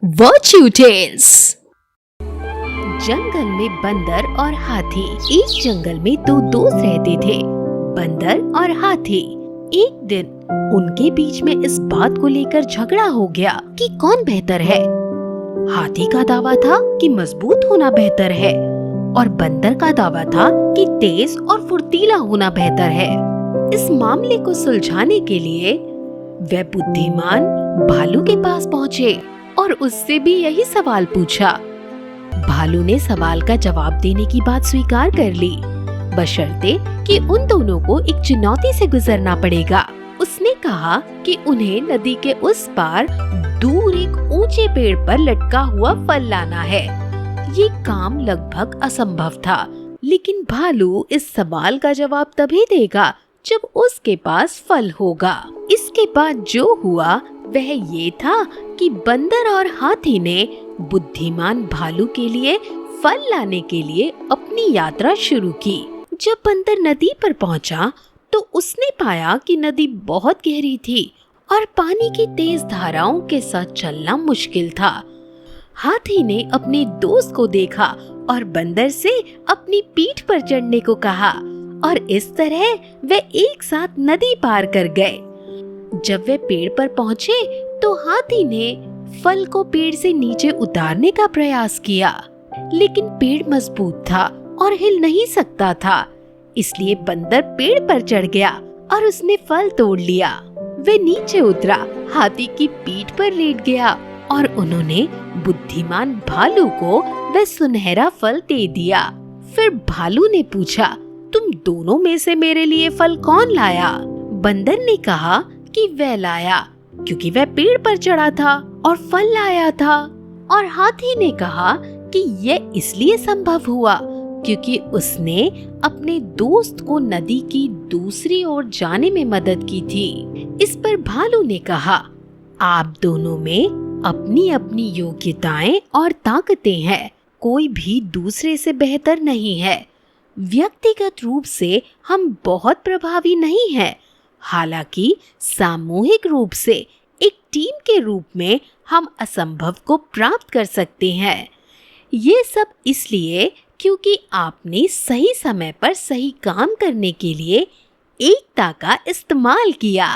Virtue tales. जंगल में बंदर और हाथी। एक जंगल में दो दोस्त रहते थे, बंदर और हाथी। एक दिन उनके बीच में इस बात को लेकर झगड़ा हो गया कि कौन बेहतर है। हाथी का दावा था कि मजबूत होना बेहतर है और बंदर का दावा था कि तेज और फुर्तीला होना बेहतर है। इस मामले को सुलझाने के लिए वे बुद्धिमान भालू के पास पहुँचे और उससे भी यही सवाल पूछा। भालू ने सवाल का जवाब देने की बात स्वीकार कर ली, बशर्ते कि उन दोनों को एक चुनौती से गुजरना पड़ेगा। उसने कहा कि उन्हें नदी के उस पार दूर एक ऊंचे पेड़ पर लटका हुआ फल लाना है। ये काम लगभग असंभव था, लेकिन भालू इस सवाल का जवाब तभी देगा जब उसके पास फल होगा। इसके बाद जो हुआ वह ये था कि बंदर और हाथी ने बुद्धिमान भालू के लिए फल लाने के लिए अपनी यात्रा शुरू की। जब बंदर नदी पर पहुंचा तो उसने पाया कि नदी बहुत गहरी थी और पानी की तेज धाराओं के साथ चलना मुश्किल था। हाथी ने अपने दोस्त को देखा और बंदर से अपनी पीठ पर चढ़ने को कहा और इस तरह वे एक साथ नदी पार कर गए। जब वे पेड़ पर पहुंचे तो हाथी ने फल को पेड़ से नीचे उतारने का प्रयास किया, लेकिन पेड़ मजबूत था और हिल नहीं सकता था। इसलिए बंदर पेड़ पर चढ़ गया और उसने फल तोड़ लिया। वे नीचे उतरा, हाथी की पीठ पर लेट गया और उन्होंने बुद्धिमान भालू को वह सुनहरा फल दे दिया। फिर भालू ने पूछा, तुम दोनों में से मेरे लिए फल कौन लाया? बंदर ने कहा कि वह लाया क्योंकि वह पेड़ पर चढ़ा था और फल लाया था। और हाथी ने कहा कि यह इसलिए संभव हुआ क्योंकि उसने अपने दोस्त को नदी की दूसरी ओर जाने में मदद की थी। इस पर भालू ने कहा, आप दोनों में अपनी अपनी योग्यताएं और ताकतें हैं, कोई भी दूसरे से बेहतर नहीं है। व्यक्तिगत रूप से हम बहुत प्रभावी नहीं हैं, हालांकि सामूहिक रूप से एक टीम के रूप में हम असंभव को प्राप्त कर सकते हैं। ये सब इसलिए क्योंकि आपने सही समय पर सही काम करने के लिए एकता का इस्तेमाल किया।